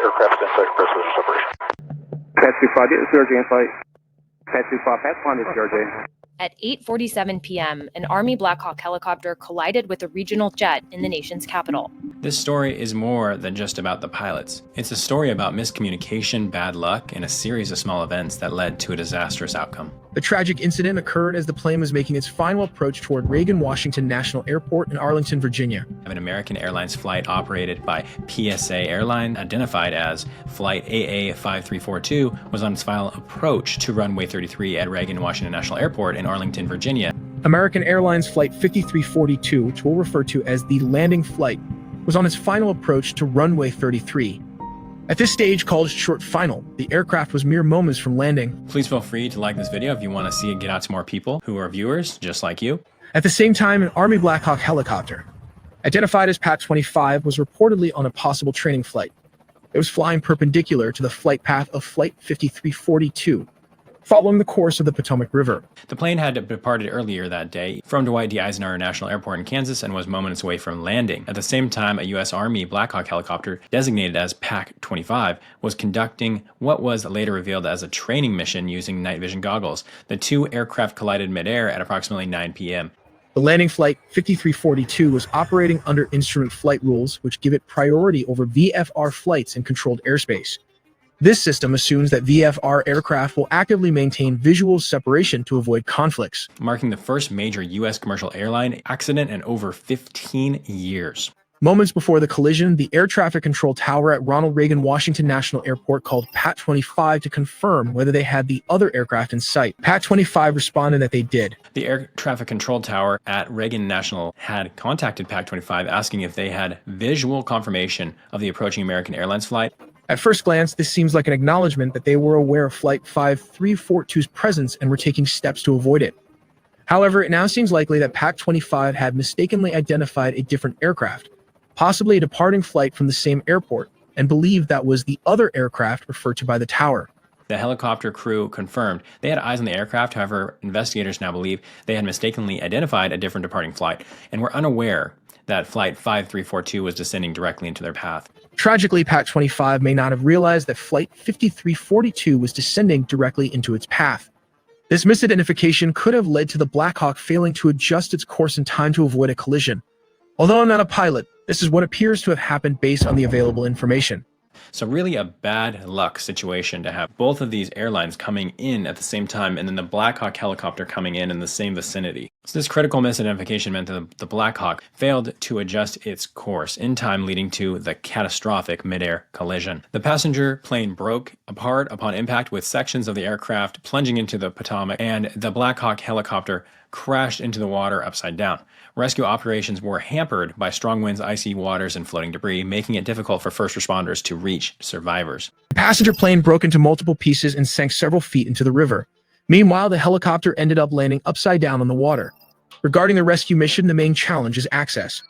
aircraft in flight precision separation. Pat 25, get the CRJ in flight. Pat 25, pass on the CRJ. At 8:47 p.m., an Army Black Hawk helicopter collided with a regional jet in the nation's capital. This story is more than just about the pilots. It's a story about miscommunication, bad luck, and a series of small events that led to a disastrous outcome. The tragic incident occurred as the plane was making its final approach toward Reagan-Washington National Airport in Arlington, Virginia. An American Airlines flight operated by PSA Airline, identified as Flight AA5342, was on its final approach to runway 33 at Reagan-Washington National Airport in Arlington, Virginia. American Airlines Flight 5342, which we'll refer to as the landing flight, was on its final approach to runway 33. At this stage, called short final, the aircraft was mere moments from landing. Please feel free to like this video if you want to see it get out to more people who are viewers just like you. At the same time, an Army Black Hawk helicopter, identified as Pat 25, was reportedly on a possible training flight. It was flying perpendicular to the flight path of Flight 5342, following the course of the Potomac River. The plane had departed earlier that day from Dwight D. Eisenhower National Airport in Kansas and was moments away from landing. At the same time, a U.S. Army Black Hawk helicopter, designated as PAC-25, was conducting what was later revealed as a training mission using night vision goggles. The two aircraft collided midair at approximately 9 p.m. The landing flight 5342 was operating under instrument flight rules, which give it priority over VFR flights in controlled airspace. This system assumes that VFR aircraft will actively maintain visual separation to avoid conflicts, marking the first major U.S. commercial airline accident in over 15 years. Moments before the collision, the air traffic control tower at Ronald Reagan Washington National Airport called Pat 25 to confirm whether they had the other aircraft in sight. Pat 25 responded that they did. The air traffic control tower at Reagan National had contacted Pat 25 asking if they had visual confirmation of the approaching American Airlines flight. At first glance, this seems like an acknowledgement that they were aware of Flight 5342's presence and were taking steps to avoid it. However, it now seems likely that Pat 25 had mistakenly identified a different aircraft, possibly a departing flight from the same airport, and believed that was the other aircraft referred to by the tower. The helicopter crew confirmed they had eyes on the aircraft. However, investigators now believe they had mistakenly identified a different departing flight and were unaware that Flight 5342 was descending directly into their path. Tragically, Pat 25 may not have realized that Flight 5342 was descending directly into its path. This misidentification could have led to the Black Hawk failing to adjust its course in time to avoid a collision. Although I'm not a pilot, this is what appears to have happened based on the available information. So really a bad luck situation to have both of these airlines coming in at the same time and then the Black Hawk helicopter coming in the same vicinity. So this critical misidentification meant that the Black Hawk failed to adjust its course in time, leading to the catastrophic midair collision. The passenger plane broke apart upon impact, with sections of the aircraft plunging into the Potomac, and the Black Hawk helicopter crashed into the water upside down. Rescue operations were hampered by strong winds, icy waters, and floating debris, making it difficult for first responders to reach survivors. The passenger plane broke into multiple pieces and sank several feet into the river. Meanwhile, the helicopter ended up landing upside down on the water. Regarding the rescue mission, the main challenge is access.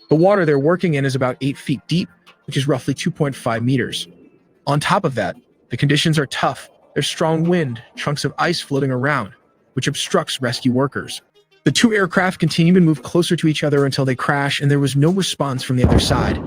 The water they're working in is about 8 feet deep, which is roughly 2.5 meters. On top of that, the conditions are tough. There's strong wind, chunks of ice floating around, which obstructs rescue workers. The two aircraft continue to move closer to each other until they crash, and there was no response from the other side.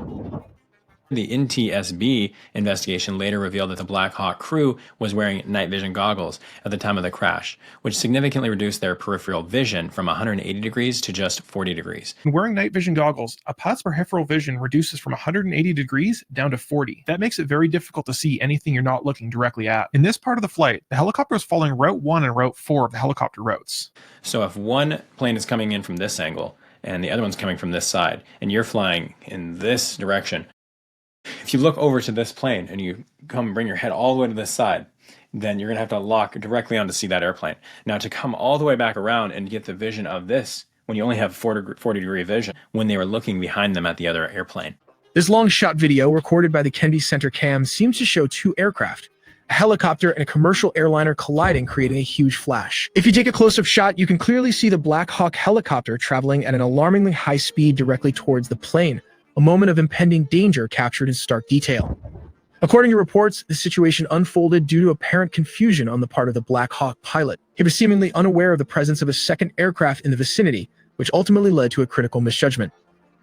The NTSB investigation later revealed that the Black Hawk crew was wearing night vision goggles at the time of the crash, which significantly reduced their peripheral vision from 180 degrees to just 40 degrees. When wearing night vision goggles, a pilot's peripheral vision reduces from 180 degrees down to 40. That makes it very difficult to see anything you're not looking directly at. In this part of the flight, the helicopter was following Route 1 and Route 4 of the helicopter routes. So if one plane is coming in from this angle and the other one's coming from this side, and you're flying in this direction, if you look over to this plane and you come and bring your head all the way to this side, then you're going to have to lock directly on to see that airplane. Now, to come all the way back around and get the vision of this, when you only have 40-degree vision, when they were looking behind them at the other airplane. This long-shot video recorded by the Kennedy Center Cam seems to show two aircraft, a helicopter and a commercial airliner colliding, creating a huge flash. If you take a close-up shot, you can clearly see the Black Hawk helicopter traveling at an alarmingly high speed directly towards the plane, a moment of impending danger captured in stark detail. According to reports, the situation unfolded due to apparent confusion on the part of the Black Hawk pilot. He was seemingly unaware of the presence of a second aircraft in the vicinity, which ultimately led to a critical misjudgment.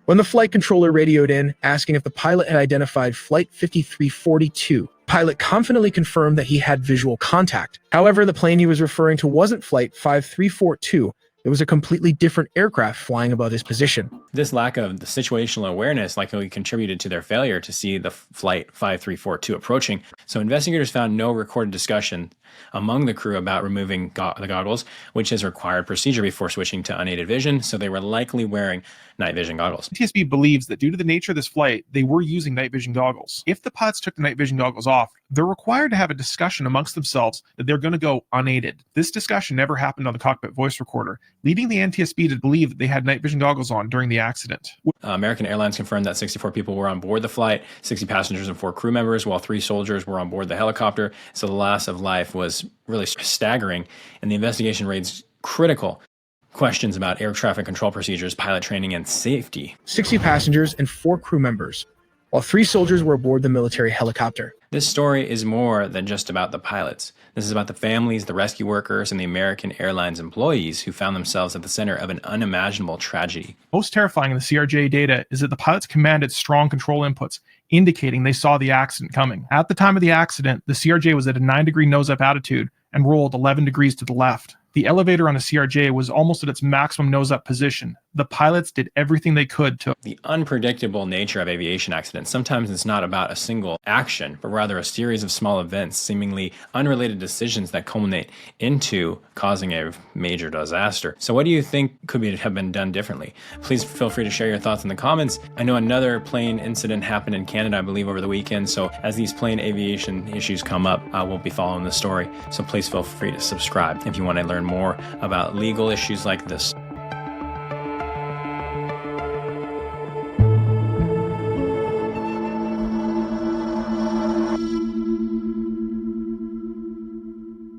When the flight controller radioed in, asking if the pilot had identified Flight 5342, pilot confidently confirmed that he had visual contact. However, the plane he was referring to wasn't Flight 5342. It was a completely different aircraft flying above his position. This lack of the situational awareness likely contributed to their failure to see the Flight 5342 approaching. So investigators found no recorded discussion among the crew about removing the goggles, which is a required procedure before switching to unaided vision, so they were likely wearing night vision goggles. NTSB believes that due to the nature of this flight, they were using night vision goggles. If the pilots took the night vision goggles off, they're required to have a discussion amongst themselves that they're going to go unaided. This discussion never happened on the cockpit voice recorder, leading the NTSB to believe that they had night vision goggles on during the accident. American Airlines confirmed that 64 people were on board the flight, 60 passengers and 4 crew members, while 3 soldiers were on board the helicopter. So the loss of life was really staggering, and the investigation raised critical questions about air traffic control procedures, pilot training, and safety. 60 passengers and 4 crew members, while 3 soldiers were aboard the military helicopter. This story is more than just about the pilots. This is about the families, the rescue workers, and the American Airlines employees who found themselves at the center of an unimaginable tragedy. Most terrifying in the CRJ data is that the pilots commanded strong control inputs, indicating they saw the accident coming. At the time of the accident, the CRJ was at a 9-degree nose-up attitude and rolled 11 degrees to the left. The elevator on a CRJ was almost at its maximum nose-up position. The pilots did everything they could to... The unpredictable nature of aviation accidents, sometimes it's not about a single action, but rather a series of small events, seemingly unrelated decisions that culminate into causing a major disaster. So what do you think could have been done differently? Please feel free to share your thoughts in the comments. I know another plane incident happened in Canada, I believe, over the weekend. So as these plane aviation issues come up, we'll be following the story. So please feel free to subscribe if you want to learn more about legal issues like this.